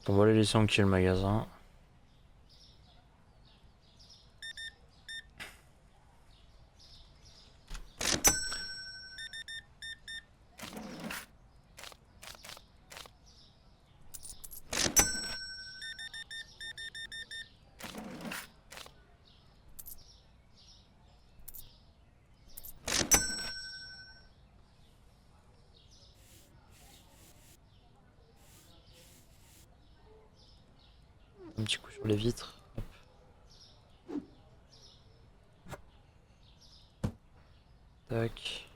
On va les laisser en kill le magasin. Un petit coup sur les vitres. Hop. Tac.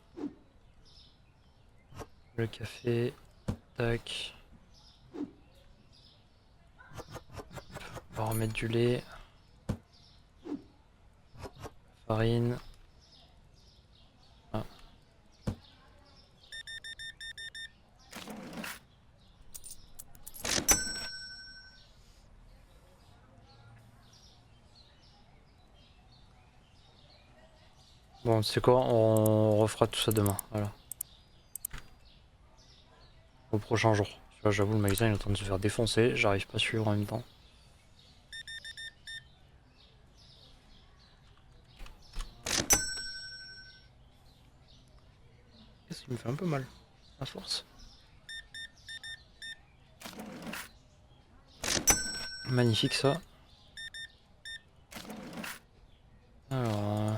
Le café. Tac. On va remettre du lait. Farine. Ah. Bon, c'est quoi? On refera tout ça demain. Voilà. Au prochain jour. Tu vois, j'avoue, le magasin il est en train de se faire défoncer. J'arrive pas à suivre en même temps. Qu'est-ce qui me fait un peu mal? À force. Magnifique ça. Alors.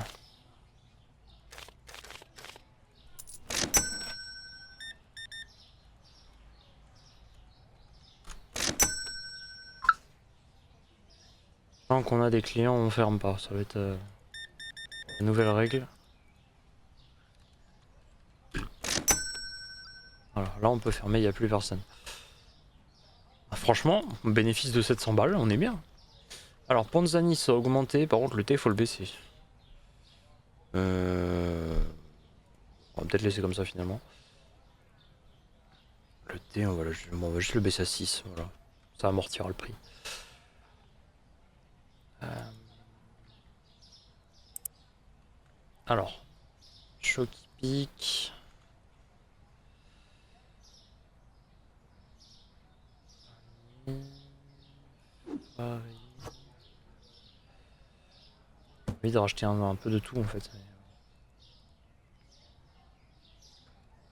Tant qu'on a des clients, on ferme pas. Ça va être la nouvelle règle. Voilà, là on peut fermer, il n'y a plus personne. Ah, franchement, bénéfice de 700 balles, on est bien. Alors, Panzani ça a augmenté, par contre le thé faut le baisser. On va peut-être laisser comme ça finalement. Le thé, on va juste le baisser à 6, voilà. Ça amortira le prix. Alors, chaud qui pique. Farine. J'ai envie de racheter un peu de tout en fait.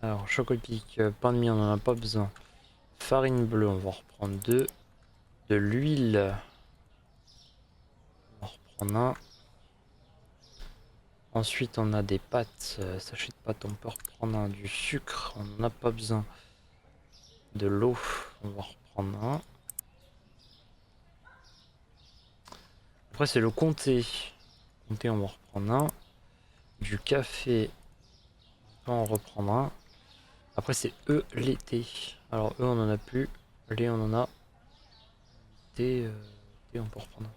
Alors, chocolat pique, pain de mie, on en a pas besoin. Farine bleue, on va reprendre 2. De l'huile, on va reprendre un. Ensuite, on a des pâtes, sachet de pâtes, on peut reprendre un. Du sucre, on n'en a pas besoin. De l'eau, on va reprendre un. Après, c'est le comté. Comté, on va reprendre un. Du café, on va en reprendre un. Après, c'est l'été. Alors, on en a plus. Lait, on en a. Thé, on peut reprendre un.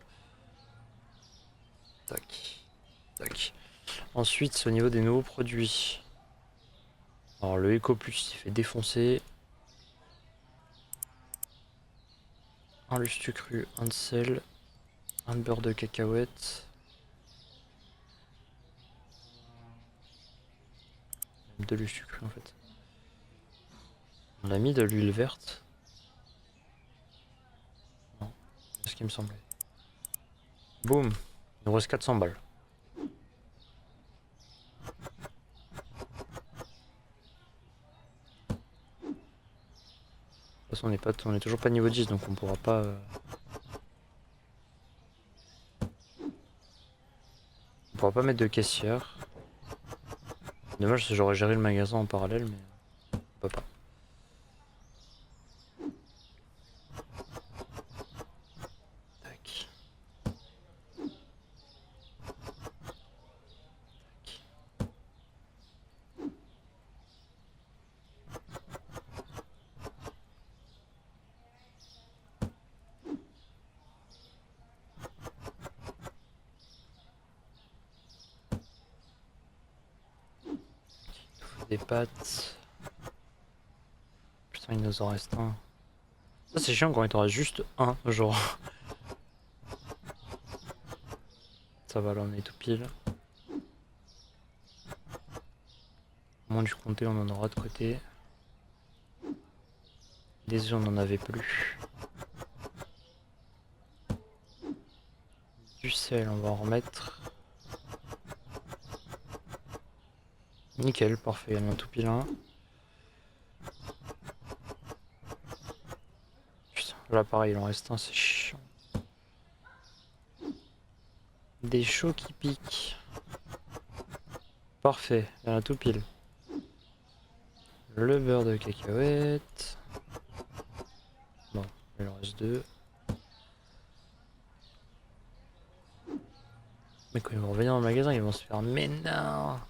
Tac. Tac. Ensuite, c'est au niveau des nouveaux produits. Alors, le Eco Plus, il fait défoncer. Un lustre cru, un de sel, un de beurre de cacahuète. Même de lustre cru en fait. On a mis de l'huile verte. Non, c'est ce qui me semblait. Boum, il nous reste 400 balles. De toute façon, on est toujours pas niveau 10, donc on pourra pas. On pourra pas mettre de caissière. Dommage, si j'aurais géré le magasin en parallèle, mais on peut pas. Tac. Des pâtes. Putain, il nous en reste un. Ça, c'est chiant quand il t'en reste juste un, genre. Ça va, là, on est tout pile. Au moins du comté, on en aura de côté. Des œufs, on n'en avait plus. Du sel, on va en remettre. Nickel, parfait, il y en a tout pile un. Putain, là pareil, il en reste un, c'est chiant. Des chauds qui piquent. Parfait, il y en a tout pile. Le beurre de cacahuète. Bon, il en reste deux. Mais quand ils vont revenir dans le magasin, ils vont se faire mais non.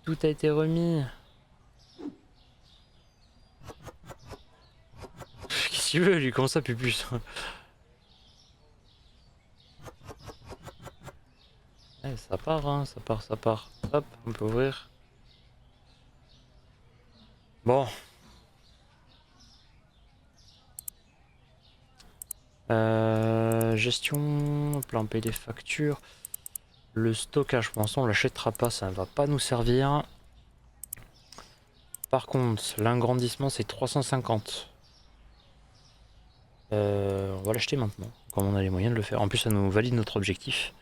Tout a été remis. Qu'est-ce qu'il veut lui? Comment ça, Pupus? Ouais, ça part, hein, ça part, ça part. Hop, on peut ouvrir. Bon. Gestion, plan payer des factures. Le stockage, pour l'instant, on l'achètera pas, ça ne va pas nous servir. Par contre, l'agrandissement, c'est 350. On va l'acheter maintenant, comme on a les moyens de le faire. En plus, ça nous valide notre objectif.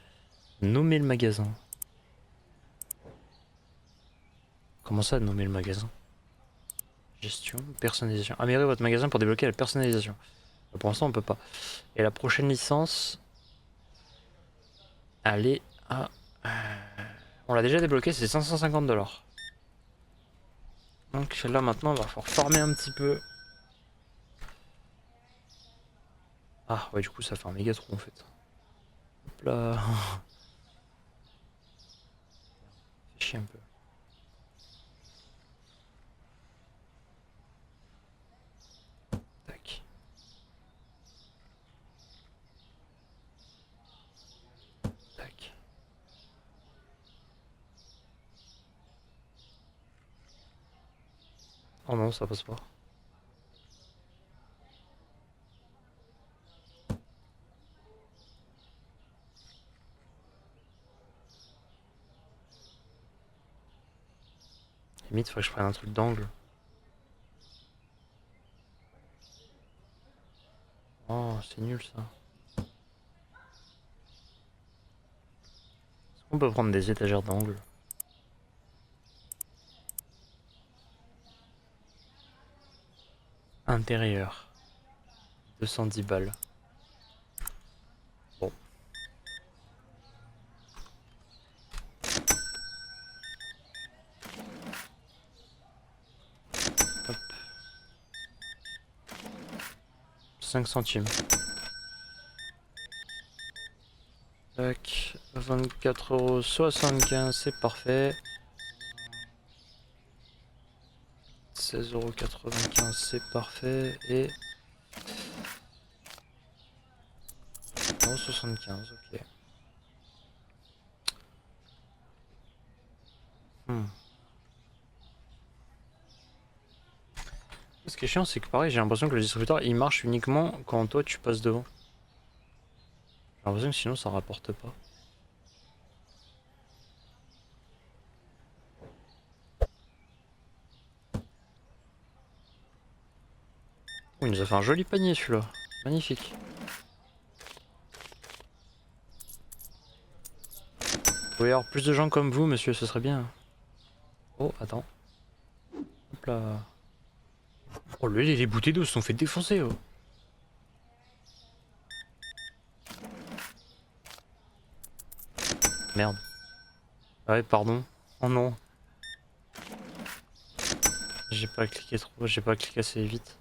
Nommer le magasin. Comment ça, nommer le magasin? Gestion, personnalisation. Améliorer votre magasin pour débloquer la personnalisation. Pour l'instant, on peut pas. Et la prochaine licence, elle est à... on l'a déjà débloqué, c'est 550$. Donc là, maintenant, il va falloir farmer un petit peu. Ah, ouais, du coup, ça fait un méga trou, en fait. Hop là. Fait chier un peu. Tac. Tac. Oh non, ça passe pas. Limite, faudrait que je prenne un truc d'angle. Oh, c'est nul ça. Est-ce qu'on peut prendre des étagères d'angle? Intérieur. 210 balles. Bon. Hop. 5 centimes. Tac. 24,75€, c'est parfait. 16,95€, c'est parfait. Et 75, ok. Ce qui est chiant, c'est que pareil, j'ai l'impression que le distributeur il marche uniquement quand toi tu passes devant. J'ai l'impression que sinon ça rapporte pas. Oh, il nous a fait un joli panier celui-là. Magnifique. Vous pouvez avoir plus de gens comme vous, monsieur, ce serait bien. Oh, attends. Hop là. Oh, les bouteilles d'eau se sont fait défoncer. Oh. Merde. Ouais, pardon. Oh non. J'ai pas cliqué trop, j'ai pas cliqué assez vite.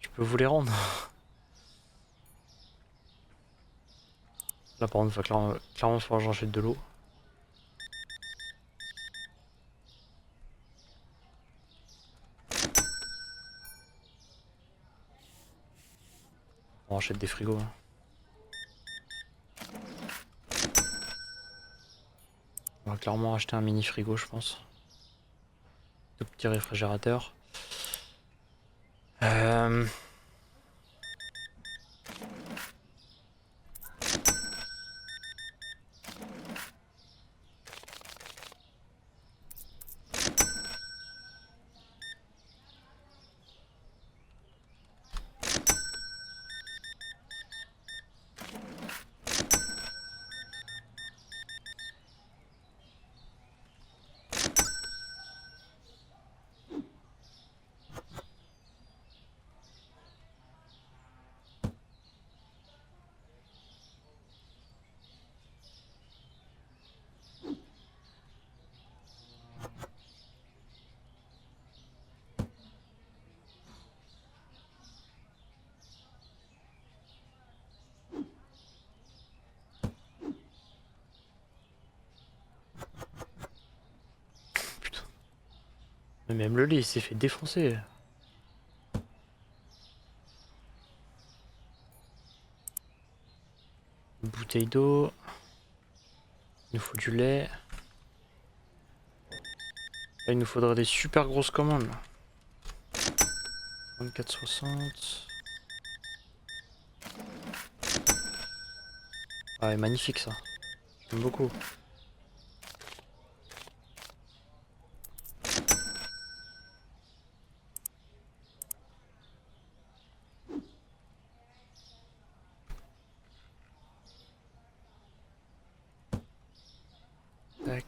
Je peux vous les rendre. Là, par contre, il va clairement falloir que j'enchaîne de l'eau. On rachète des frigos. Hein. On va clairement acheter un mini frigo, je pense. Tout petit réfrigérateur. Mais même le lait, il s'est fait défoncer. Une bouteille d'eau. Il nous faut du lait. Là, il nous faudrait des super grosses commandes. 24,60. Ah, magnifique ça. J'aime beaucoup. Tac.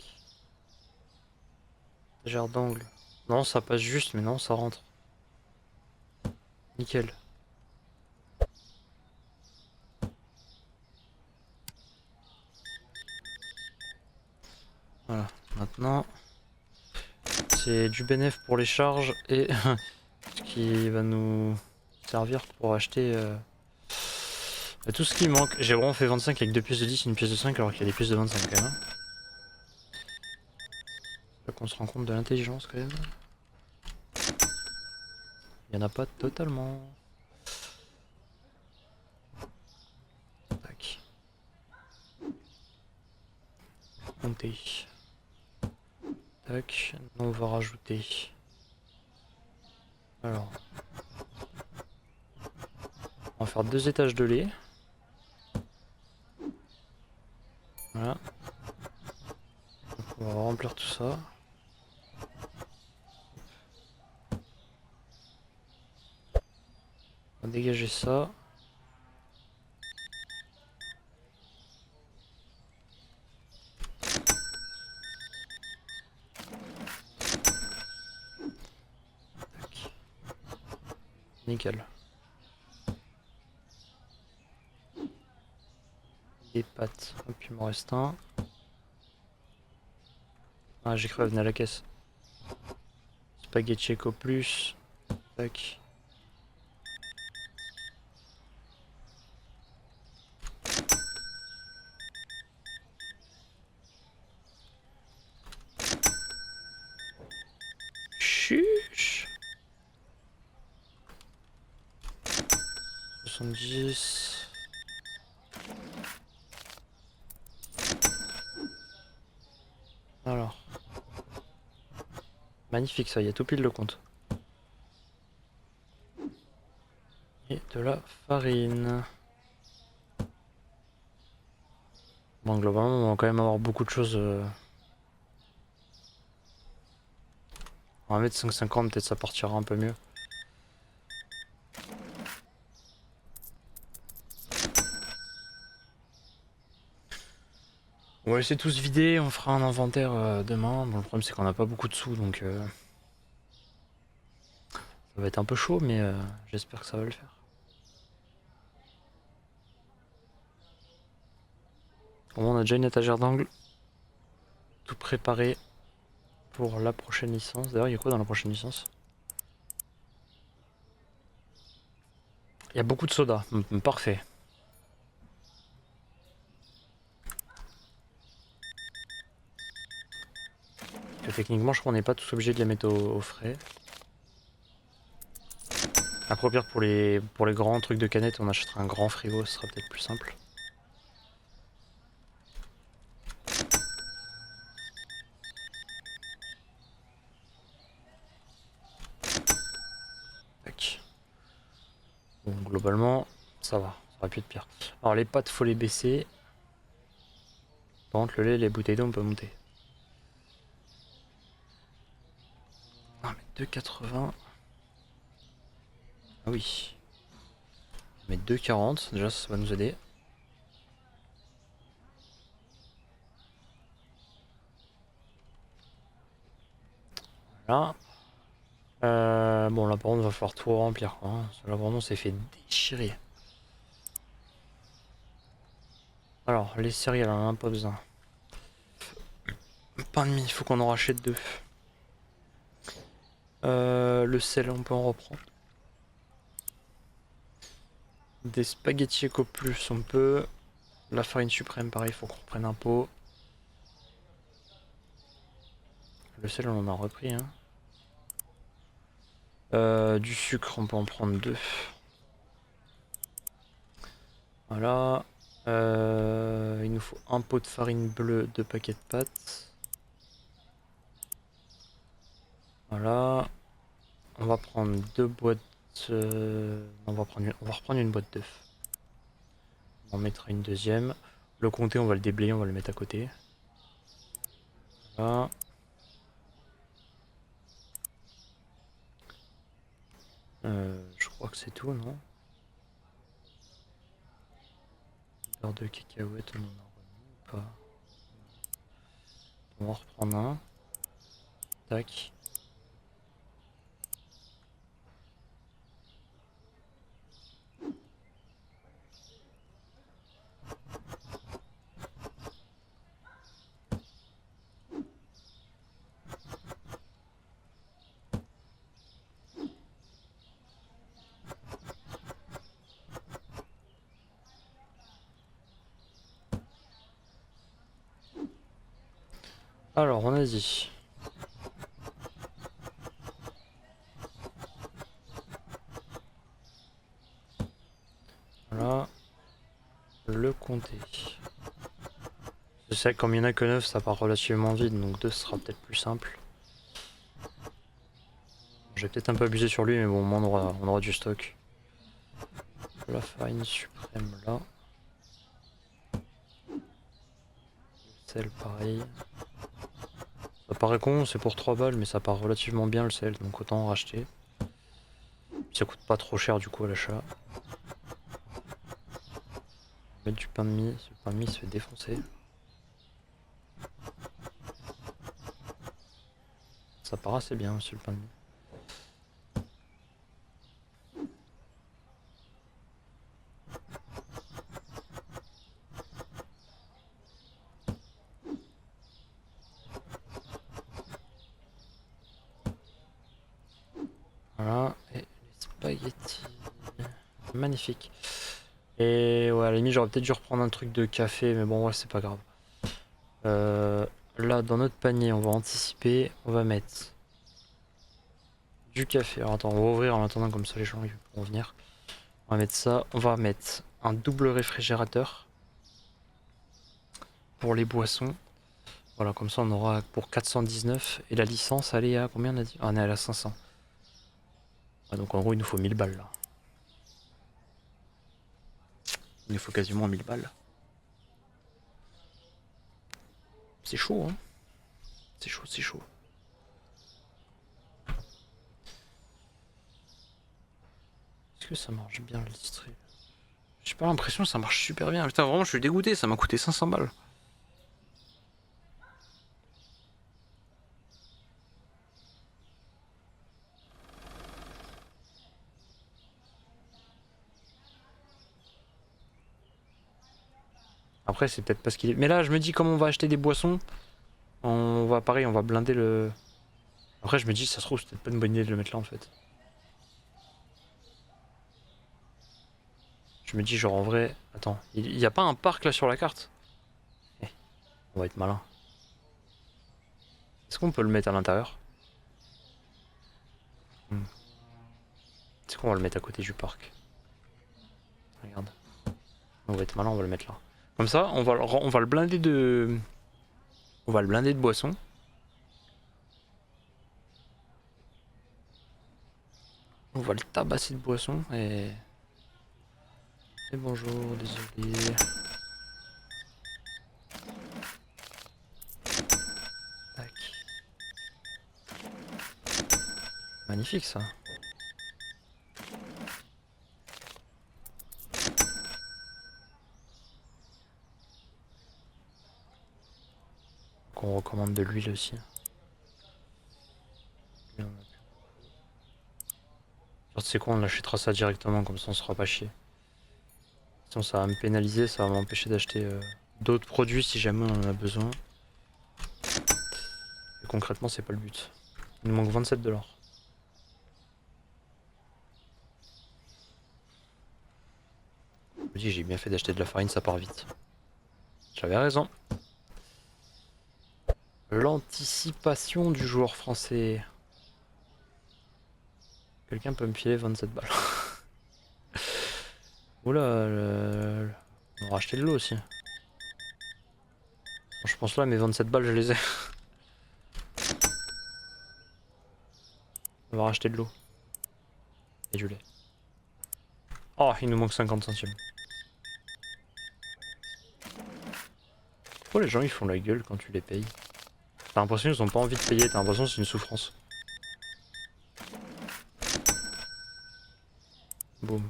Étagère d'angle. Non, ça passe juste, mais non, ça rentre. Nickel. Voilà. Maintenant, c'est du bénéf pour les charges et ce qui va nous servir pour acheter tout ce qui manque. J'ai vraiment fait 25 avec 2 pièces de 10 et une pièce de 5 alors qu'il y a des pièces de 25 quand même. Hein. C'est là qu'on se rend compte de l'intelligence quand même. Il n'y en a pas totalement. Tac. Monter. Tac. On va rajouter. Alors. On va faire 2 étages de lait. Voilà. Donc on va remplir tout ça. On va dégager ça. Tac. Nickel. Des pâtes. Hop, il m'en reste un. Ah, j'ai cru venir à la caisse. Spaghetti Eco Plus. Tac. Chuch. 70. Alors. Magnifique ça, il y a tout pile le compte. Et de la farine. Bon, globalement, on va quand même avoir beaucoup de choses. On va mettre 5,50, peut-être ça partira un peu mieux. On va laisser tout se vider, on fera un inventaire demain. Bon, le problème c'est qu'on n'a pas beaucoup de sous donc ça va être un peu chaud, mais j'espère que ça va le faire. Bon, on a déjà une étagère d'angle tout préparé pour la prochaine licence. D'ailleurs, il y a quoi dans la prochaine licence? Il y a beaucoup de soda, parfait. Parce que techniquement, je crois qu'on n'est pas tous obligés de les mettre au frais. Après, au pire, pour les grands trucs de canettes, on achètera un grand frigo, ce sera peut-être plus simple. Tac. Bon, globalement, ça va, ça aurait pu être pire. Alors, les pâtes, faut les baisser. Par contre, le lait, les bouteilles d'eau, on peut monter. Ah, mais 2,80. Ah oui. On va mettre 2,40, déjà, ça va nous aider. Voilà. Bon, là, par contre, il va falloir tout remplir, quoi. Hein. Là, vraiment, on s'est fait déchirer. Alors, les céréales, on en a pas besoin. Pain de mie, il faut qu'on en rachète 2. Le sel, on peut en reprendre. Des spaghettis Eco Plus, on peut. La farine suprême, pareil, il faut qu'on reprenne un pot. Le sel, on en a repris. Hein. Du sucre, on peut en prendre 2. Voilà. Il nous faut un pot de farine bleue, 2 paquets de pâtes. Voilà. On va prendre 2 boîtes. On va reprendre une boîte d'œufs. On en mettra une deuxième. Le comté, on va le déblayer, on va le mettre à côté. Voilà. Je crois que c'est tout, non? Beurre de cacahuète, on en a remis ou pas? On va en reprendre un. Tac. Alors, on a dit. Voilà. Le comté. Je sais que comme il n'y en a que 9, ça part relativement vite, donc 2 sera peut-être plus simple. J'ai peut-être un peu abusé sur lui, mais bon, au moins on aura du stock. La farine suprême là. Le sel pareil. Ça paraît con, c'est pour 3 balles, mais ça part relativement bien le sel, donc autant en racheter. Ça coûte pas trop cher du coup à l'achat. Mettre du pain de mie, ce pain de mie se fait défoncer. Ça part assez bien aussi le pain de mie. Voilà, et les spaghettis. Magnifique. Et ouais, à la limite, j'aurais peut-être dû reprendre un truc de café, mais bon, ouais, c'est pas grave. Là, dans notre panier, on va anticiper. On va mettre du café. Alors attends, on va ouvrir en attendant, comme ça les gens ils pourront venir. On va mettre ça. On va mettre un double réfrigérateur pour les boissons. Voilà, comme ça on aura pour 419. Et la licence, elle est à combien on a dit? Ah, on est à la 500. Ah, donc en gros, il nous faut 1000 balles là. Il nous faut quasiment 1000 balles. C'est chaud, hein. C'est chaud, c'est chaud. Est-ce que ça marche bien le district? J'ai pas l'impression que ça marche super bien. Putain, vraiment, je suis dégoûté, ça m'a coûté 500 balles. Après, c'est peut-être parce qu'il est. Mais là, je me dis, comme on va acheter des boissons, on va pareil, on va blinder le. Après, je me dis, ça se trouve, c'est peut-être pas une bonne idée de le mettre là en fait. Je me dis, genre en vrai. Attends, il y a pas un parc là sur la carte? Eh, on va être malin. Est-ce qu'on peut le mettre à l'intérieur? Est-ce qu'on va le mettre à côté du parc? Regarde. On va être malin, on va le mettre là. Comme ça, on va le blinder de. On va le blinder de boissons. On va le tabasser de boissons et. Et bonjour, désolé. Tac. Magnifique ça. Qu'on recommande de l'huile aussi. Genre, c'est quoi, on achètera ça directement, comme ça on se fera pas chier. Sinon ça va me pénaliser, ça va m'empêcher d'acheter d'autres produits si jamais on en a besoin. Et concrètement, c'est pas le but. Il nous manque 27 $. Je me dis, j'ai bien fait d'acheter de la farine, ça part vite. J'avais raison. L'anticipation du joueur français. Quelqu'un peut me filer 27 balles. Oula, on va racheter de l'eau aussi. Bon, je pense là, mes 27 balles, je les ai. On va racheter de l'eau. Et du lait. Oh, il nous manque 50 centimes. Pourquoi les gens ils font la gueule quand tu les payes? T'as l'impression qu'ils ont pas envie de payer, t'as l'impression que c'est une souffrance. Boum.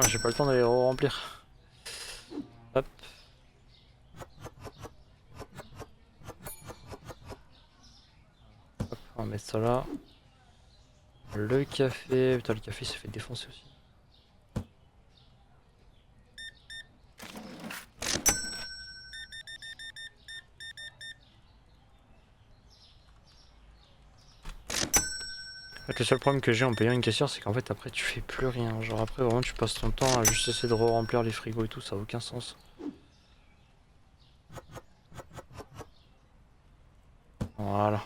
J'ai pas le temps d'aller remplir. Hop. Hop, on va mettre ça là. Le café. Putain, le café s'est fait défoncer aussi. En fait, le seul problème que j'ai en payant une caissière, c'est qu'en fait après tu fais plus rien. Genre après vraiment tu passes ton temps à juste essayer de remplir les frigos et tout, ça a aucun sens. Voilà.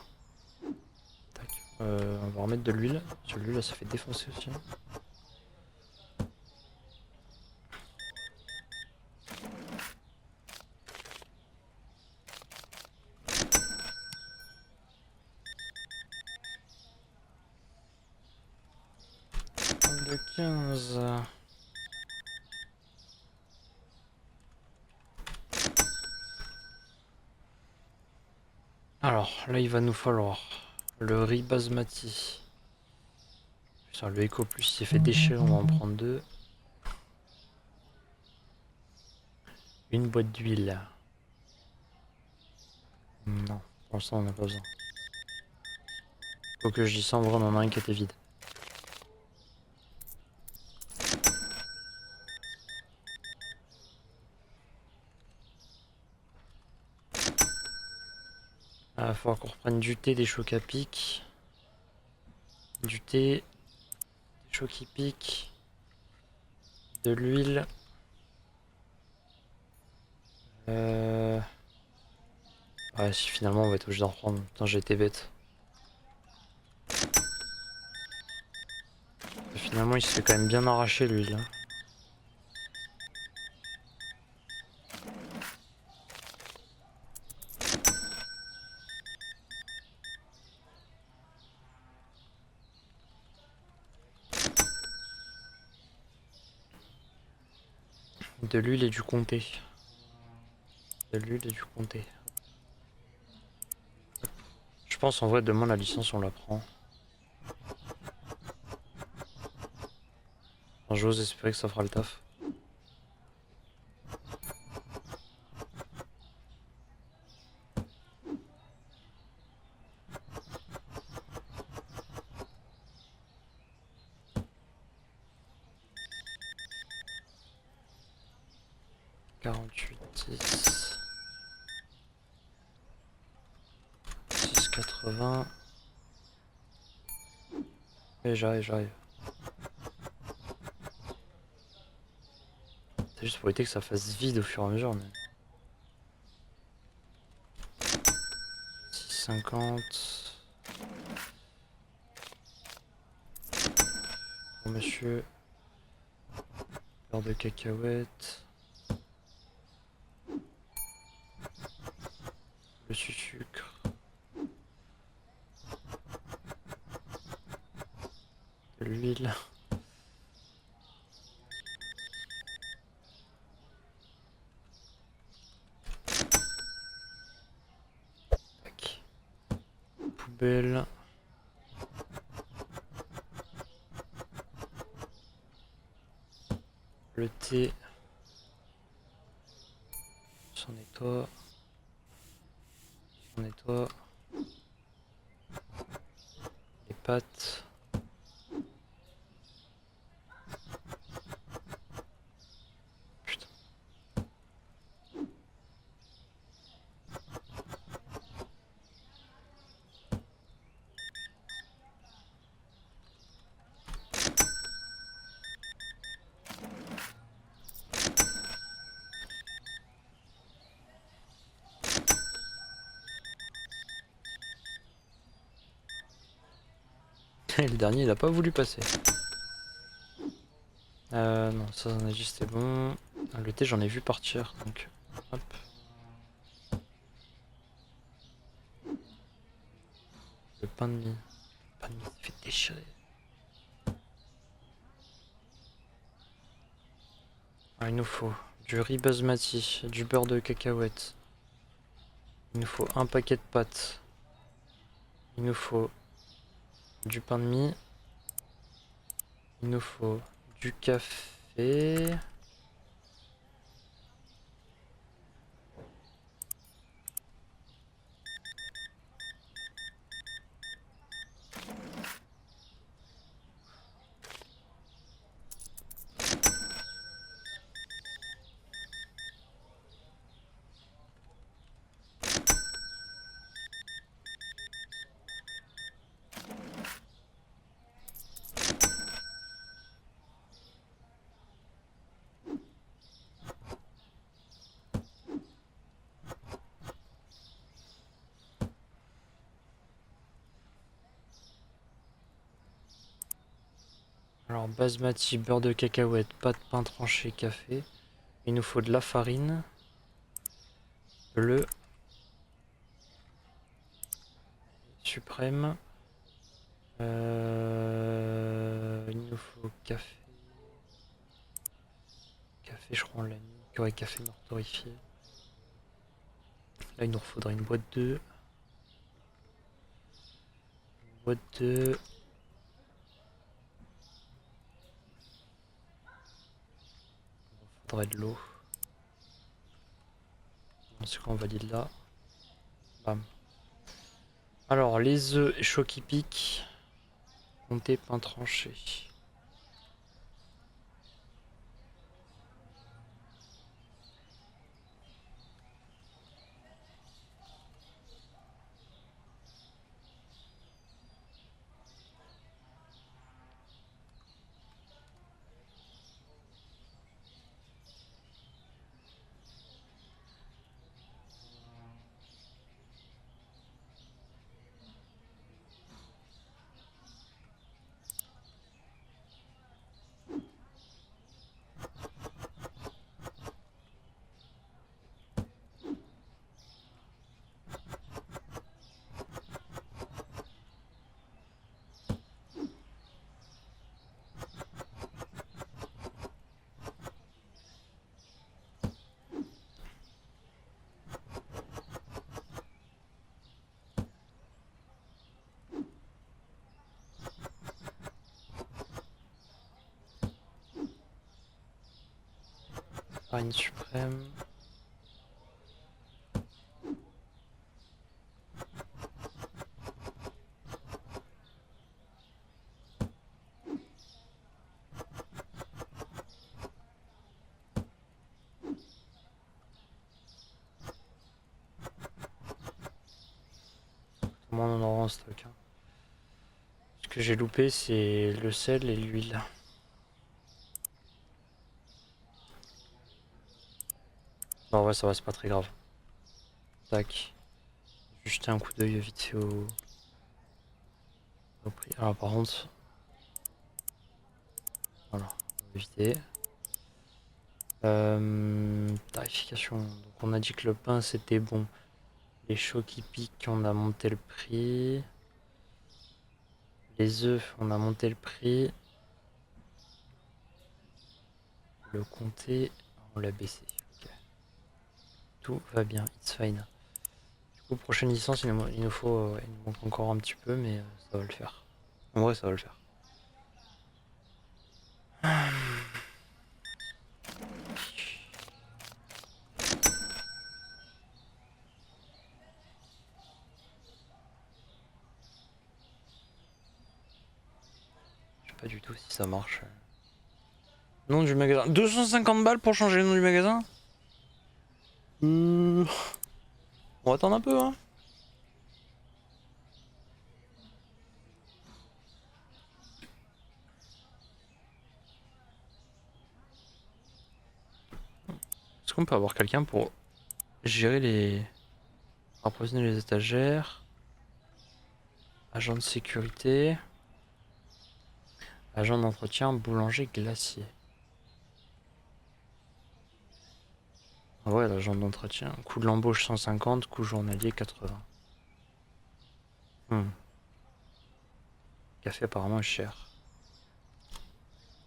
Tac. On va remettre de l'huile. Celui-là ça fait défoncer aussi. De 15. Alors là il va nous falloir le riz basmati. Putain, le Eco Plus s'est fait déchirer, on va en prendre 2. Une boîte d'huile. Non, pour l'instant on n'a pas besoin. Faut que je dise ça, en vrai on en a un qui était vide. Il va falloir qu'on reprenne du thé, des chocs à pic. Du thé, des chocs qui piquent. De l'huile. Ouais, si finalement on va être obligé d'en reprendre. Putain, j'ai été bête. Et finalement, il se fait quand même bien arracher l'huile. De l'huile et du comté. De l'huile et du comté. Je pense en vrai demain la licence on la prend. Enfin, j'ose espérer que ça fera le taf. Quarante-huit, 10. 6,80. Et j'arrive. C'est juste pour éviter que ça fasse vide au fur et à mesure. Mais... 6,50. Bon monsieur. Beurre de cacahuète. Le sucre. De l'huile. Tac. Poubelle. Le thé. S'en nettoie. On nettoie. Les pâtes. Putain. Et le dernier il a pas voulu passer. Non, ça on a dit c'était bon. Le thé j'en ai vu partir donc hop. Le pain de mie. Le pain de mie s'est fait déchirer. Ah, il nous faut du riz basmati, du beurre de cacahuète. Il nous faut un paquet de pâtes. Il nous faut du pain de mie. Il nous faut du café. Alors basmati, beurre de cacahuète, pâte, pain tranché, café. Il nous faut de la farine bleue suprême. Il nous faut café. Café, je crois on l'a mis. Ouais, café torréfié. Là il nous faudrait une boîte de. Une boîte de. Il faudrait de l'eau. C'est quoi on valide là. Bam. Alors les œufs chauds qui piquent. Comptez pain tranché. Farine suprême. Comment on en aura en stock hein. Ce que j'ai loupé c'est le sel et l'huile. En vrai ça va, c'est pas très grave. Tac. Juste jeter un coup d'œil vite fait au prix. Alors par contre. Voilà, on va éviter. Tarification. Donc on a dit que le pain c'était bon. Les chocs qui piquent, on a monté le prix. Les œufs, on a monté le prix. Le comté, on l'a baissé. Okay. Tout va bien, it's fine. Du coup, prochaine licence, il nous faut. Il nous manque encore un petit peu, mais ça va le faire. En vrai, ça va le faire. Je sais pas du tout si ça marche. Nom du magasin. 250 balles pour changer le nom du magasin. On va attendre un peu, hein. Est-ce qu'on peut avoir quelqu'un pour gérer les... approvisionner les étagères. Agent de sécurité. Agent d'entretien, boulanger, glacier. Ah ouais, l'agent d'entretien. Coût de l'embauche 150, coût journalier 80. Café apparemment est cher.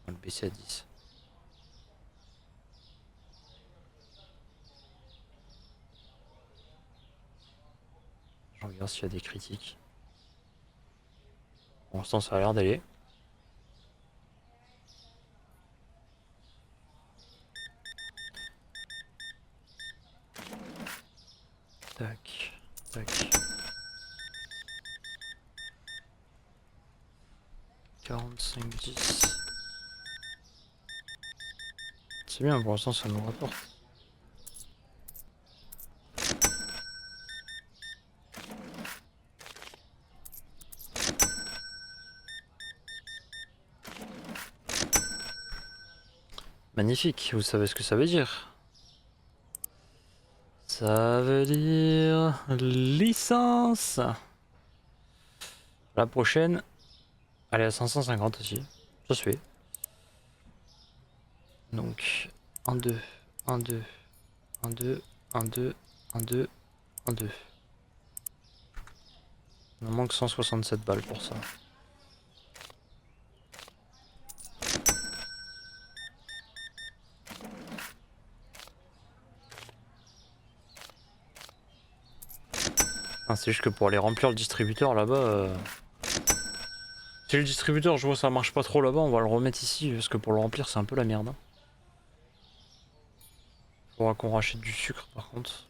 On va le baisser à 10. Je regarde s'il y a des critiques. Pour l'instant ça a l'air d'aller. Tac, tac. 45-10. C'est bien, pour l'instant ça nous rapporte. Magnifique, vous savez ce que ça veut dire? Ça veut dire licence. La prochaine, elle est à 550 aussi. Ça se fait. Donc 1, 2, 1, 2, 1, 2, 1, 2, 1, 2, 1, 2. Il en manque 167 balles pour ça. Ah, c'est juste que pour aller remplir le distributeur là-bas... Si le distributeur, je vois ça marche pas trop là-bas, on va le remettre ici, parce que pour le remplir c'est un peu la merde. Hein. Faudra qu'on rachète du sucre par contre.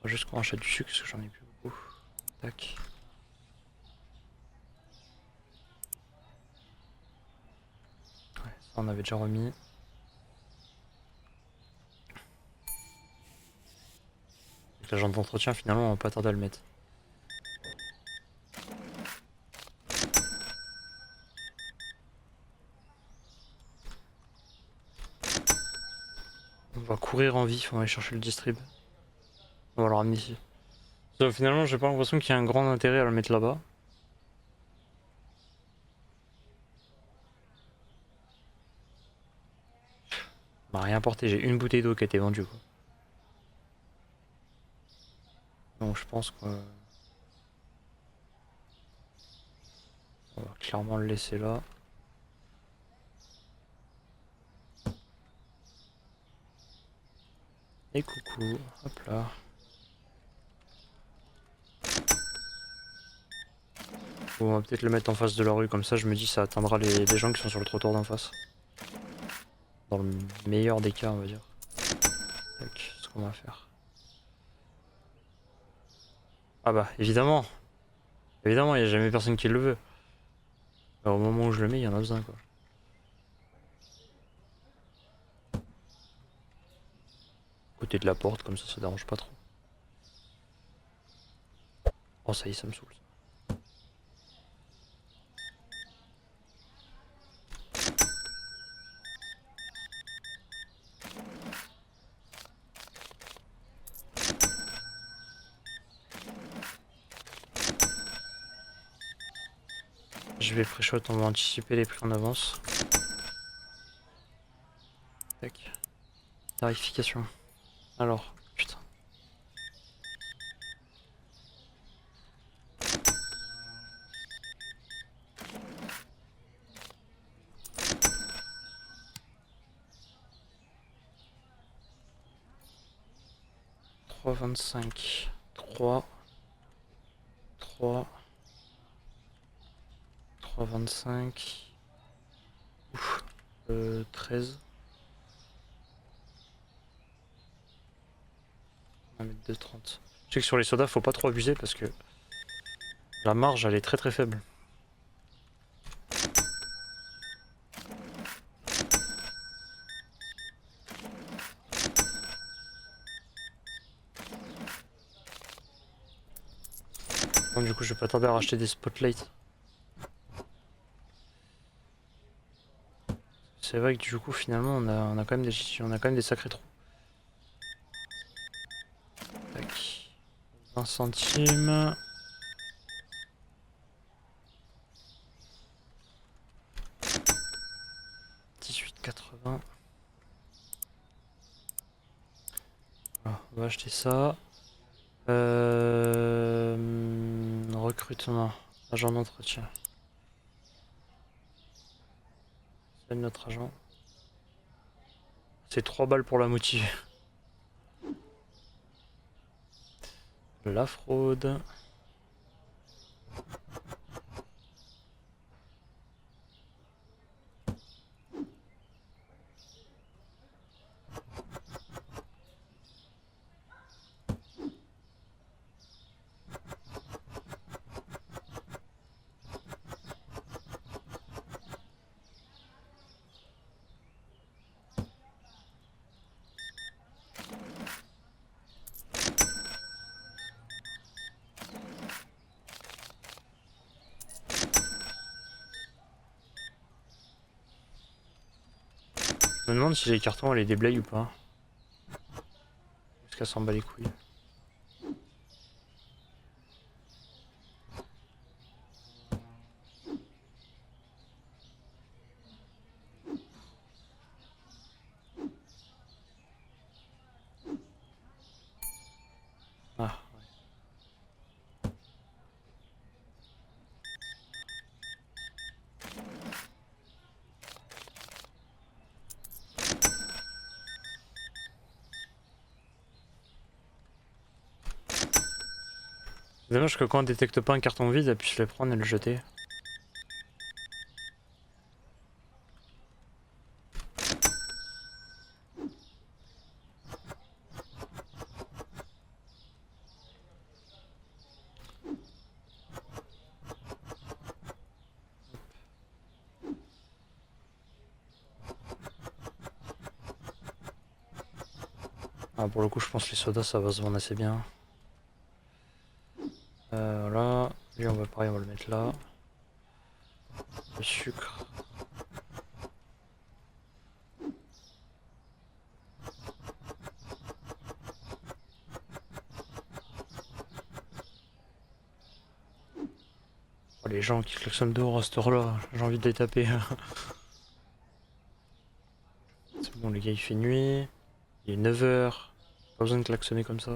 Faut juste qu'on rachète du sucre parce que j'en ai plus beaucoup. Tac. Ouais, ça on avait déjà remis. Avec l'agent d'entretien finalement on va pas tarder à le mettre. On va courir en vif, on va aller chercher le distrib. On va le ramener ici. Ça, finalement j'ai pas l'impression qu'il y a un grand intérêt à le mettre là-bas. M'a rien porté, j'ai une bouteille d'eau qui a été vendue quoi. Donc je pense qu'on va clairement le laisser là. Et coucou, hop là. Bon, on va peut-être le mettre en face de la rue, comme ça je me dis ça atteindra les gens qui sont sur le trottoir d'en face. Dans le meilleur des cas on va dire. Tac, c'est ce qu'on va faire. Ah bah évidemment. Évidemment, il n'y a jamais personne qui le veut. Alors, au moment où je le mets, il y en a besoin quoi. Côté de la porte, comme ça dérange pas trop. Oh ça y est, ça me saoule. Je vais pré-shot, on va anticiper les prix en avance. Tac. Tarification. Alors, putain. « 3,25. 3. 3,25. Ouf. 13. On va mettre 2,30. Je sais que sur les sodas, faut pas trop abuser parce que la marge elle est très très faible. Donc du coup je vais pas tarder à racheter des spotlights. c'est vrai que du coup finalement on a quand même des sacrés trous. Tac. 20 centimes. $18,80. Voilà, on va acheter ça. Recrutement. Agent d'entretien. C'est notre agent. C'est 3 balles pour la motiver. La fraude. Je me demande si les cartons elle les déblaye ou pas. Parce qu'elle s'en bat les couilles. Ah, c'est dommage que quand on détecte pas un carton vide, elle puisse le prendre et le jeter. Ah, pour le coup, je pense que les sodas ça va se vendre assez bien. Voilà. Lui, on va pareil, on va le mettre là. Le sucre. Oh, les gens qui klaxonnent dehors à cette heure-là, j'ai envie de les taper. C'est bon, les gars, il fait nuit. Il est 9 h. Pas besoin de klaxonner comme ça.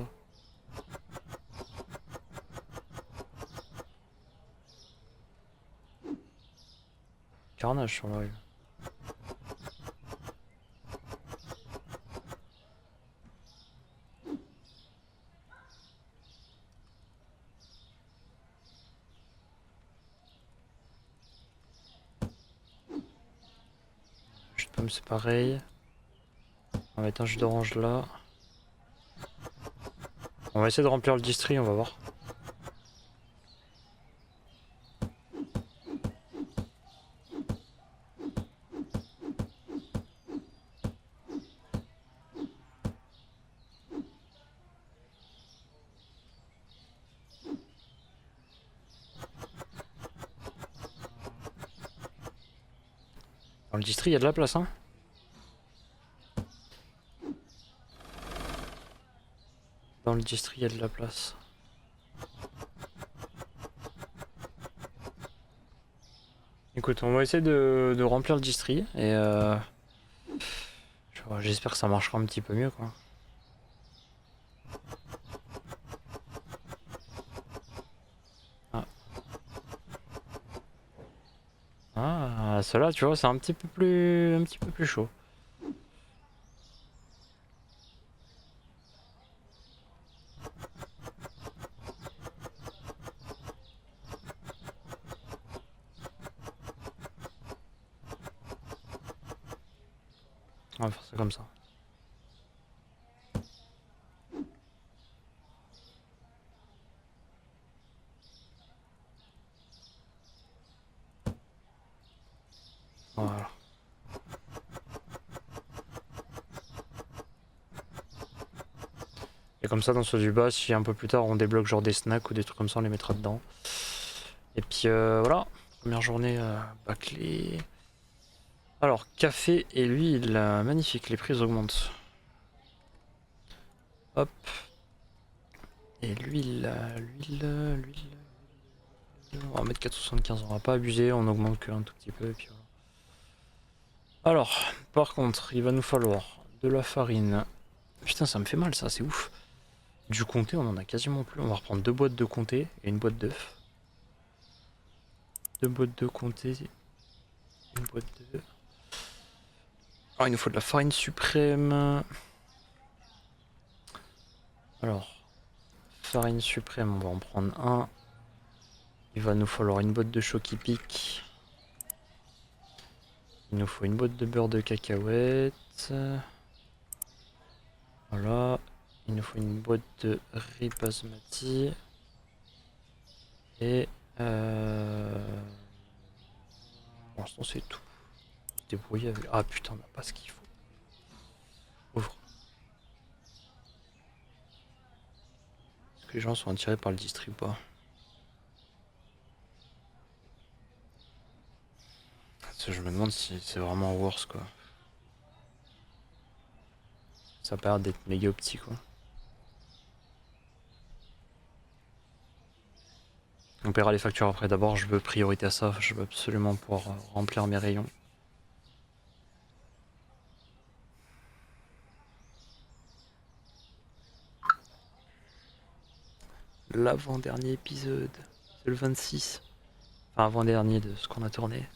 Carnage sur la rue. Jus de pomme, c'est pareil. On va mettre un jus d'orange là. On va essayer de remplir le distri, on va voir. Dans le distri, il y a de la place, hein. Dans le distri, il y a de la place. Écoute, on va essayer de remplir le distri et j'espère que ça marchera un petit peu mieux, quoi. Ah, ah, cela, tu vois, c'est un petit peu plus chaud. On va faire ça comme ça. Voilà. Et comme ça, dans ceux du bas, si un peu plus tard on débloque genre des snacks ou des trucs comme ça, on les mettra dedans. Et puis voilà, première journée bâclée. Alors, café et l'huile, magnifique, les prix augmentent. Hop. Et l'huile, on va mettre 4,75, on va pas abuser, on augmente qu'un tout petit peu et puis voilà. Alors, par contre, il va nous falloir de la farine. Putain, ça me fait mal ça, c'est ouf. Du comté, on en a quasiment plus. On va reprendre 2 boîtes de comté et une boîte d'œufs. 2 boîtes de comté, une boîte d'œufs. Alors, il nous faut de la farine suprême. Alors, farine suprême, on va en prendre un. Il va nous falloir une boîte de Choki Pic. Il nous faut une boîte de beurre de cacahuète. Voilà. Il nous faut une boîte de riz basmati. Et pour l'instant c'est tout. On se débrouiller avec. Ah putain, on n'a pas ce qu'il faut. Ouvre. Est-ce que les gens sont attirés par le district ou pas? Je me demande si c'est vraiment worse quoi. Ça a pas l'air d'être méga petit quoi. On paiera les factures après. D'abord, je veux priorité à ça. Je veux absolument pouvoir remplir mes rayons. L'avant-dernier épisode. C'est le 26. Enfin, avant-dernier de ce qu'on a tourné.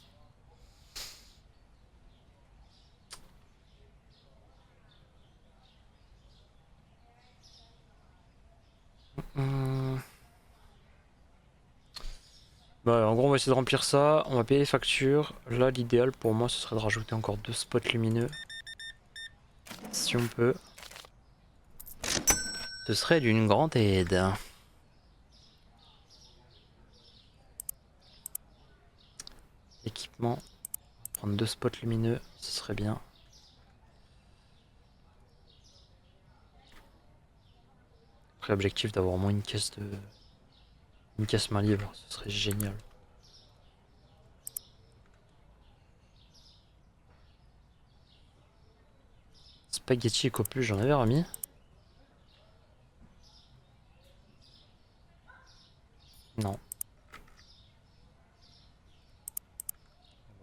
Bah, en gros, on va essayer de remplir ça. On va payer les factures. Là, l'idéal pour moi, ce serait de rajouter encore 2 spots lumineux. Si on peut. Ce serait d'une grande aide. Équipement. Prendre 2 spots lumineux, ce serait bien. Après, objectif d'avoir au moins une caisse de. Une caisse main libre, ce serait génial. Spaghetti et copules, j'en avais remis. Non.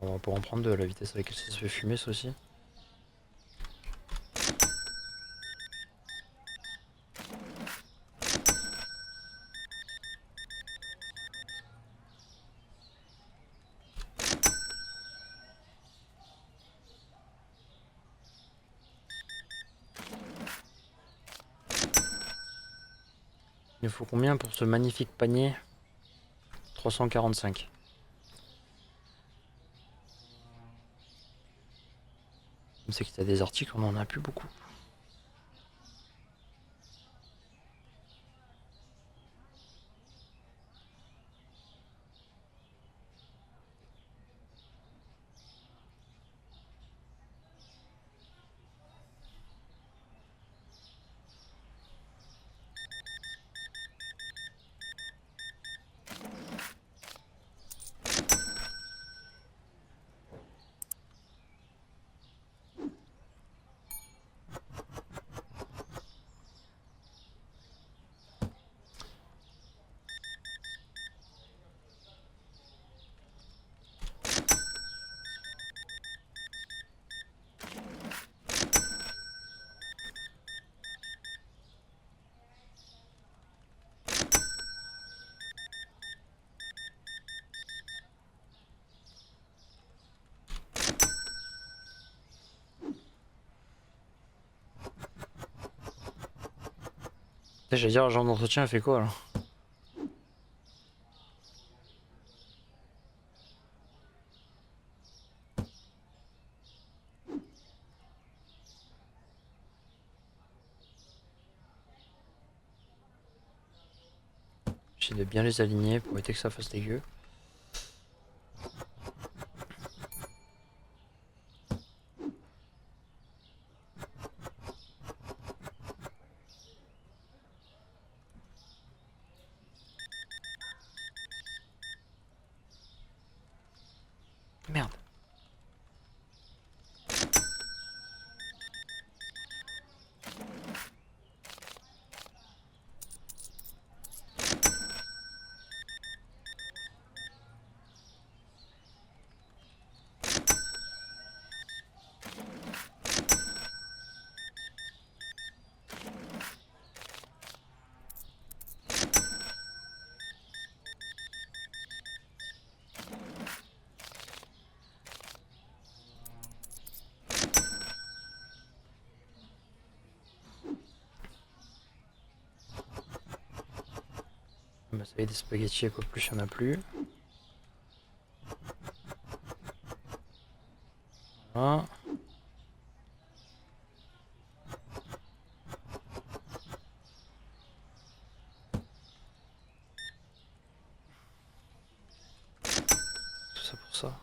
On va pouvoir en prendre 2 à la vitesse avec laquelle ça se fait fumer, ça aussi. Il nous faut combien pour ce magnifique panier? 345. C'est que t'as des articles, on en a plus beaucoup. J'allais dire, l'agent d'entretien, elle fait quoi là? J'essaie de bien les aligner pour éviter que ça fasse dégueu. Merde. mais ça y est, des spaghettis, à quoi plus il n'y en a plus. Voilà. Tout ça pour ça.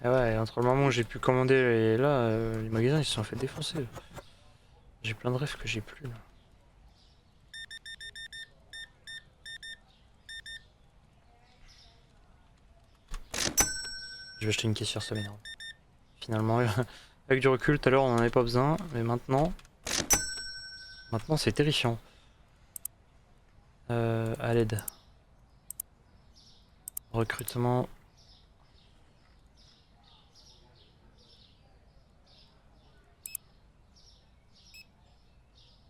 Et ouais, entre le moment où j'ai pu commander et là, les magasins ils se sont fait défoncer. J'ai plein de rêves que j'ai plus là. Je vais acheter une caissière, ça m'énerve. Finalement, avec du recul, tout à l'heure on en avait pas besoin, mais maintenant c'est terrifiant. À l'aide. Recrutement.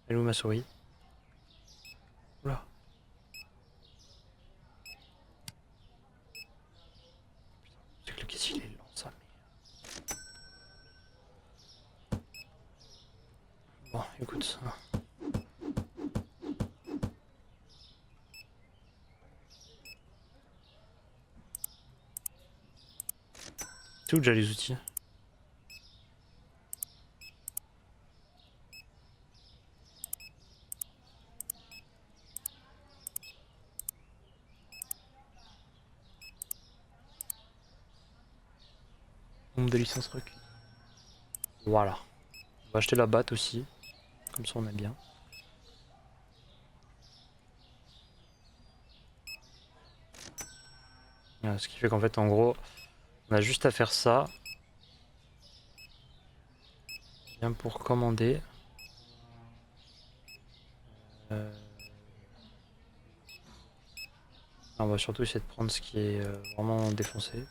Elle est où ma souris? Oula. C'est que le caissier il est lent ça. Bon, écoute. C'est où déjà les outils? Nombre de licences recueillies. Voilà. On va acheter la batte aussi. Comme ça on est bien. Ce qui fait qu'en fait en gros on a juste à faire ça. Bien pour commander. On va surtout essayer de prendre ce qui est vraiment défoncé.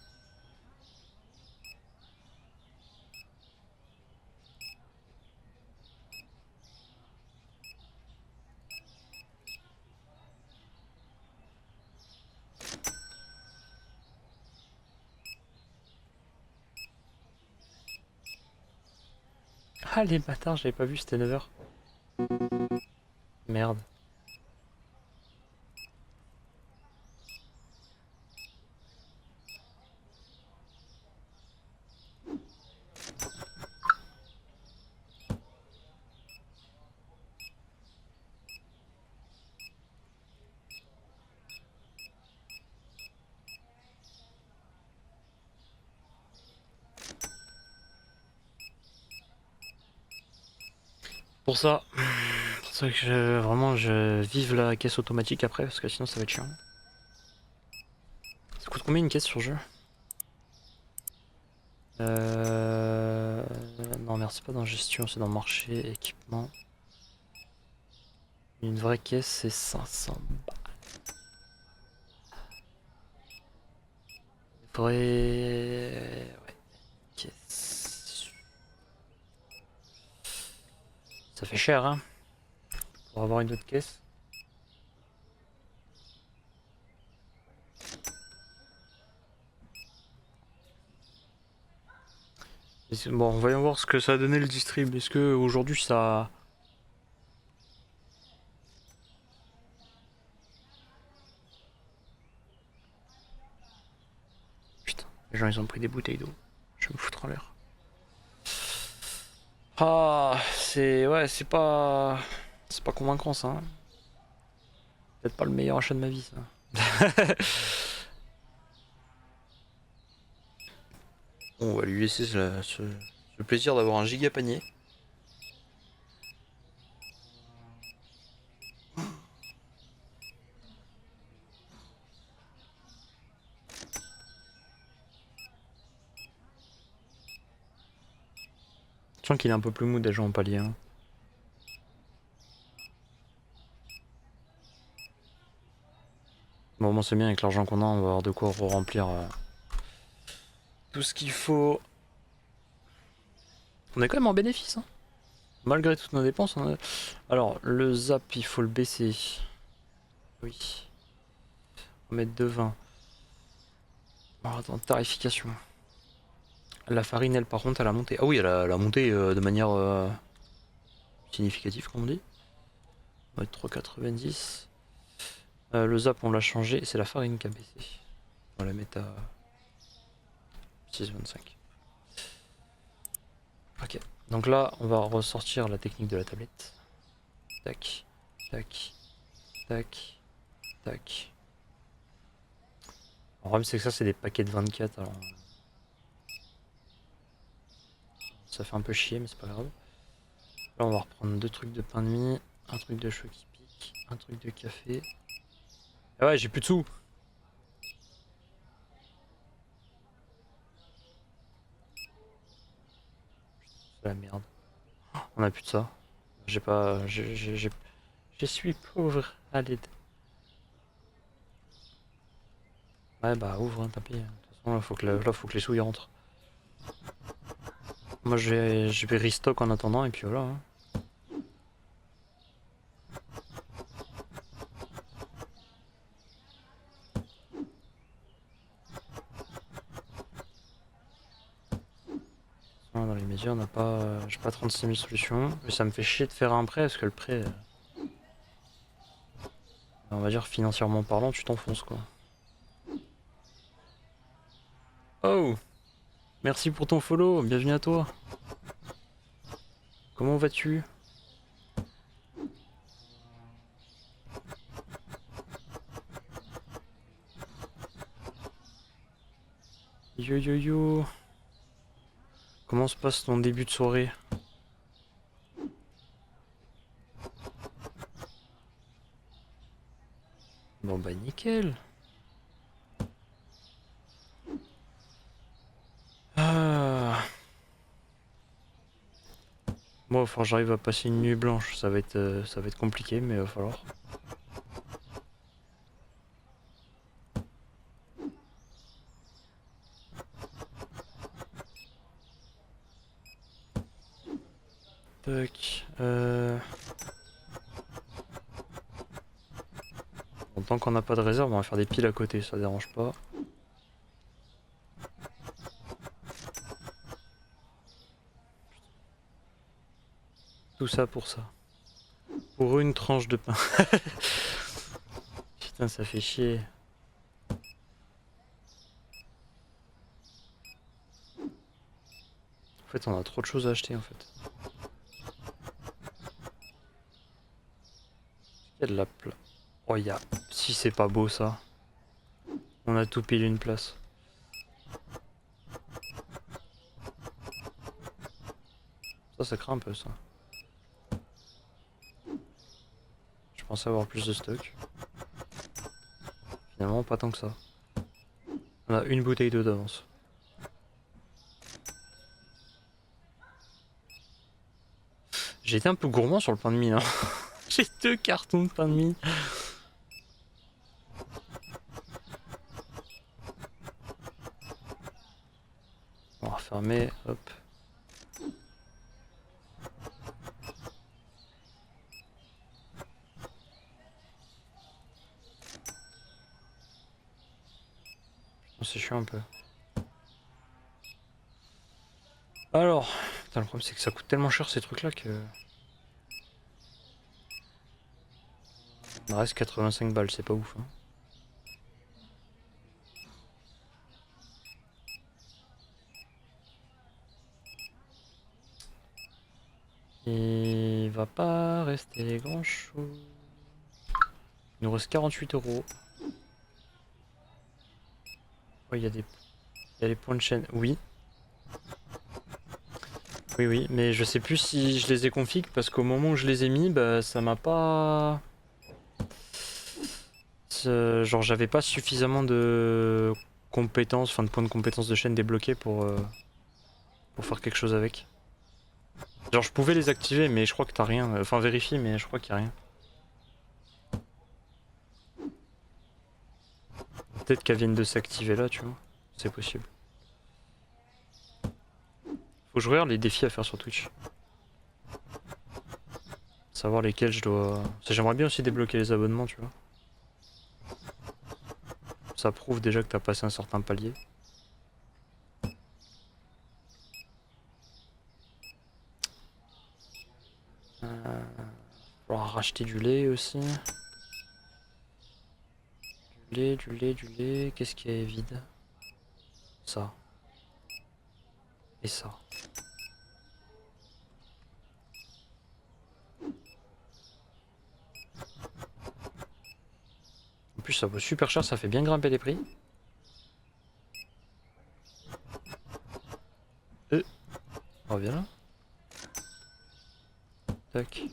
Ah les bâtards, j'avais pas vu, c'était 9h. Merde. Pour ça que vraiment je vive la caisse automatique après parce que sinon ça va être chiant. Ça coûte combien une caisse sur jeu? Non merde, c'est pas dans gestion, c'est dans marché, équipement. Une vraie caisse c'est 500 balles. Vraie... Ouais, caisse. Ça fait cher hein, pour avoir une autre caisse. Bon, voyons voir ce que ça a donné le distrib. Est-ce que aujourd'hui ça... Putain, les gens ils ont pris des bouteilles d'eau. Je vais me foutre en l'air. Ah, c'est... Ouais, c'est pas... C'est pas convaincant ça. Hein. Peut-être pas le meilleur achat de ma vie ça. Bon, on va lui laisser ce plaisir d'avoir un giga panier. Je sens qu'il est un peu plus mou déjà en palier. Hein. Bon, c'est bien avec l'argent qu'on a, on va avoir de quoi remplir tout ce qu'il faut. On est quand même en bénéfice. Hein. Malgré toutes nos dépenses. On a... Alors, le zap, il faut le baisser. Oui. On va mettre de 20. Alors, attends, tarification. La farine, elle, par contre, elle a monté. Ah oui, elle a monté de manière significative, comme on dit. On va être 3,90. Le zap, on l'a changé. C'est la farine qui a baissé. On va la mettre à 6,25. Ok. Donc là, on va ressortir la technique de la tablette. Tac, tac, tac, tac. Le problème, c'est que ça, c'est des paquets de 24. Alors, ça fait un peu chier, mais c'est pas grave. Là, on va reprendre 2 trucs de pain de mie, un truc de cheveux qui pique, un truc de café. Ah ouais, j'ai plus de sous. C'est la merde. On a plus de ça. J'ai pas... Je suis pauvre. À l'aide. Ouais, bah ouvre, hein, tant pis. De toute façon, là, faut que les sous y rentrent. Moi, je vais restock en attendant, et puis voilà. Hein. Dans les médias, on n'a pas... j'ai pas 36 000 solutions. Mais ça me fait chier de faire un prêt, parce que le prêt... on va dire, financièrement parlant, tu t'enfonces, quoi. Oh! Merci pour ton follow, bienvenue à toi. Comment vas-tu? Yo yo yo. Comment se passe ton début de soirée? Bon bah nickel. Ah. Moi, enfin, j'arrive à passer une nuit blanche, ça va être compliqué, mais il va falloir. Tac. Bon, tant qu'on n'a pas de réserve, on va faire des piles à côté, ça dérange pas. Tout ça pour ça. Pour une tranche de pain. Putain, ça fait chier. En fait, on a trop de choses à acheter, en fait. Il y a de la place. Oh, il y a... Si c'est pas beau, ça. On a tout pile une place. Ça craint un peu, ça. Je pensais avoir plus de stock. Finalement, pas tant que ça. On a une bouteille d'eau d'avance. J'ai été un peu gourmand sur le pain de mie, hein. J'ai 2 cartons de pain de mie. On va refermer, hop. C'est chiant un peu. Alors, putain, le problème c'est que ça coûte tellement cher ces trucs là que... Il me reste 85 balles, c'est pas ouf. Hein. Il va pas rester grand chose. Il nous reste 48 euros. Ouais, il y a des points de chaîne. Oui. Oui, oui, mais je sais plus si je les ai config parce qu'au moment où je les ai mis, bah ça m'a pas... Genre j'avais pas suffisamment de compétences, enfin de points de compétences de chaîne débloqués pour faire quelque chose avec. Genre je pouvais les activer mais je crois que t'as rien, enfin vérifie mais je crois qu'il y a rien. Peut-être qu'elles viennent de s'activer là, tu vois, c'est possible. Faut que je regarde les défis à faire sur Twitch. Savoir lesquels je dois... J'aimerais bien aussi débloquer les abonnements, tu vois. Ça prouve déjà que t'as passé un certain palier. Faudra racheter du lait aussi. Du lait. Qu'est-ce qui est vide? Ça. Et ça. En plus ça vaut super cher, ça fait bien grimper les prix. Reviens là. Tac.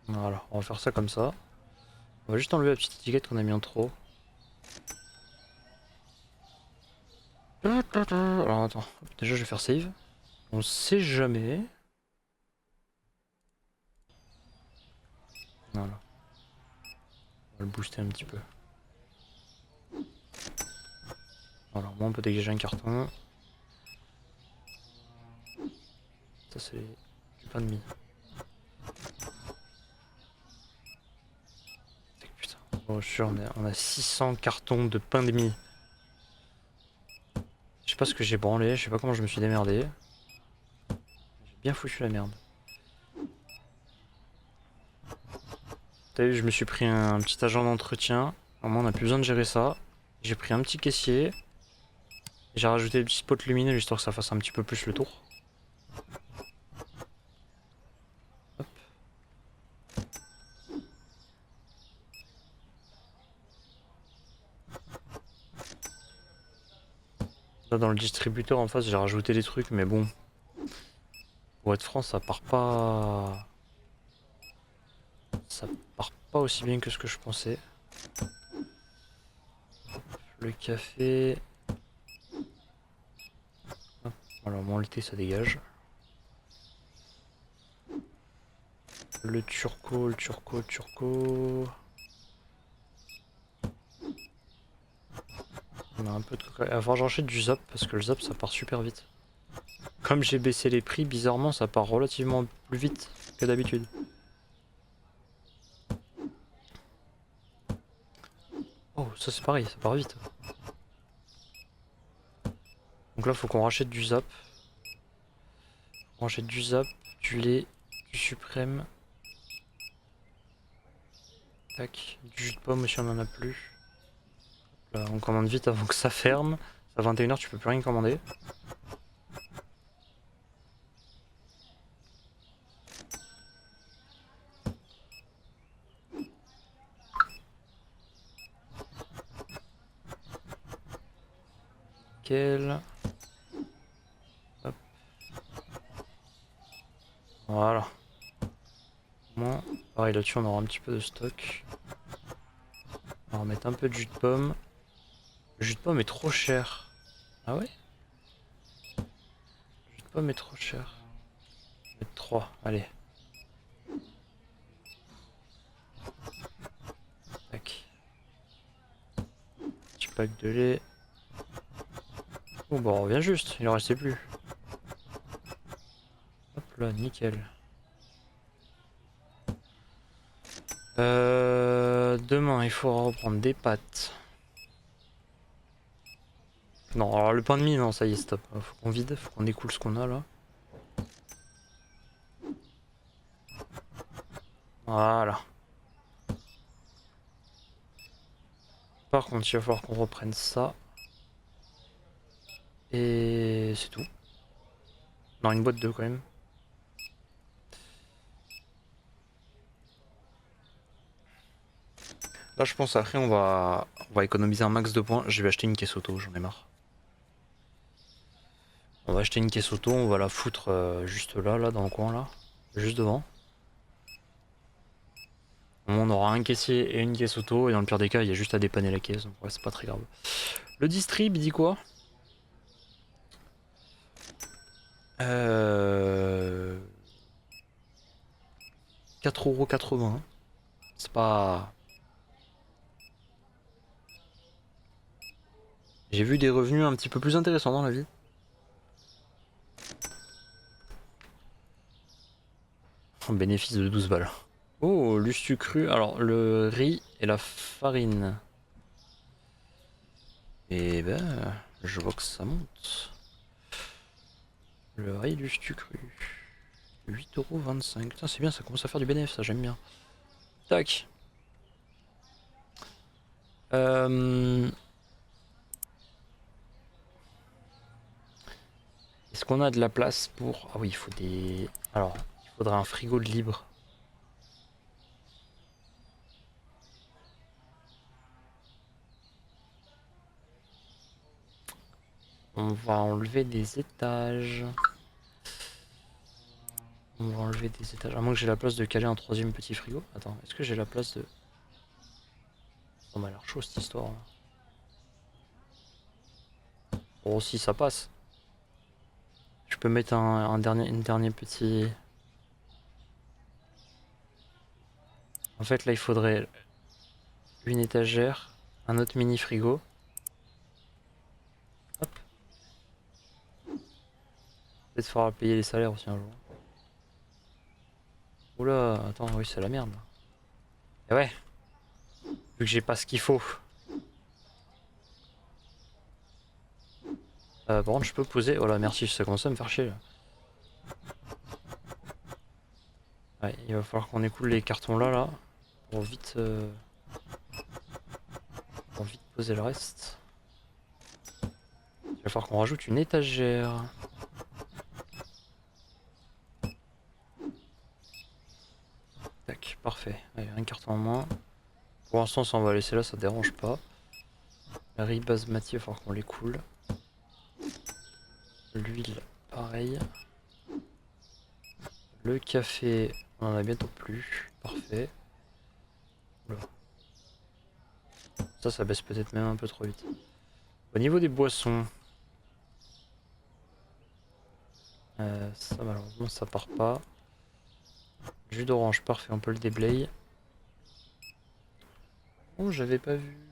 Voilà, on va faire ça comme ça. On va juste enlever la petite étiquette qu'on a mis en trop. Alors attends, déjà je vais faire save. On sait jamais. Voilà. On va le booster un petit peu. Voilà, moi on peut dégager un carton. Ça c'est du pain de mie. Putain, oh, je suis sûr, on a 600 cartons de pain de mie. Je sais pas ce que j'ai branlé, je sais pas comment je me suis démerdé. J'ai bien foutu la merde. T'as vu, je me suis pris un petit agent d'entretien. Normalement, on n'a plus besoin de gérer ça. J'ai pris un petit caissier. J'ai rajouté des petits spots lumineux histoire que ça fasse un petit peu plus le tour. Hop. Là, dans le distributeur en face, j'ai rajouté des trucs, mais bon. Pour être franc, ça part pas. Ça part pas aussi bien que ce que je pensais. Le café. Hop. Alors, bon, le thé, ça dégage. Le turco. On a un peu de coca. Il va falloir que j'enchaîne du zap parce que le zap ça part super vite. Comme j'ai baissé les prix, bizarrement ça part relativement plus vite que d'habitude. Oh, ça c'est pareil, ça part vite. Donc là faut qu'on rachète du zap. On rachète du zap, du lait, du suprême. Tac, du jus de pomme aussi on en a plus. Là on commande vite avant que ça ferme. À 21 h tu peux plus rien commander. Nickel. Hop. Voilà. Bon, pareil là-dessus on aura un petit peu de stock. On va remettre un peu de jus de pomme. Le jus de pomme est trop cher. Ah ouais? Le jus de pomme est trop cher. Je vais mettre 3, allez. Tac. Petit pack de lait. Bon bah on revient juste, il en restait plus. Hop là, nickel. Demain il faudra reprendre des pâtes. Non, alors le pain de mie, non, ça y est, stop. Faut qu'on vide, faut qu'on écoule ce qu'on a là. Voilà. Par contre, il va falloir qu'on reprenne ça. Et c'est tout. Non, une boîte d'œufs quand même. Là, je pense après, on va économiser un max de points. Je vais acheter une caisse auto, j'en ai marre. On va acheter une caisse auto, on va la foutre juste là, dans le coin là. Juste devant. On aura un caissier et une caisse auto, et dans le pire des cas, il y a juste à dépanner la caisse, donc ouais, c'est pas très grave. Le distrib, il dit quoi? 4,80 €. C'est pas... J'ai vu des revenus un petit peu plus intéressants dans la vie. Un bénéfice de 12 balles. Oh, l'ustu cru. Alors, le riz et la farine. Et ben, je vois que ça monte. Le riz, l'ustu cru. 8,25 €. Putain, c'est bien, ça commence à faire du bénéfice, ça, j'aime bien. Tac. Est-ce qu'on a de la place pour... Ah oui, il faut des... Alors, il faudrait un frigo de libre. On va enlever des étages. On va enlever des étages. À moins que j'ai la place de caler un troisième petit frigo. Attends, est-ce que j'ai la place de... Ça m'a l'air chaud cette histoire. Bon, si ça passe. Je peux mettre un dernier petit... En fait, là, il faudrait une étagère, un autre mini frigo. Hop. Peut-être faudra payer les salaires aussi un jour. Oula, attends, oui, c'est la merde. Et ouais, vu que j'ai pas ce qu'il faut. Par contre, je peux poser... Oh là, merci, ça commence à me faire chier là. Ouais, il va falloir qu'on écoule les cartons là, pour vite poser le reste. Il va falloir qu'on rajoute une étagère. Tac, parfait. Allez, un carton en moins. Pour l'instant, ça on va laisser là, ça dérange pas. La riz basmati, il va falloir qu'on l'écoule. L'huile, pareil. Le café, on en a bientôt plus. Parfait. Oula. Ça baisse peut-être même un peu trop vite. Au niveau des boissons, ça malheureusement ça part pas. Jus d'orange, parfait, on peut le déblayer. Oh, j'avais pas vu.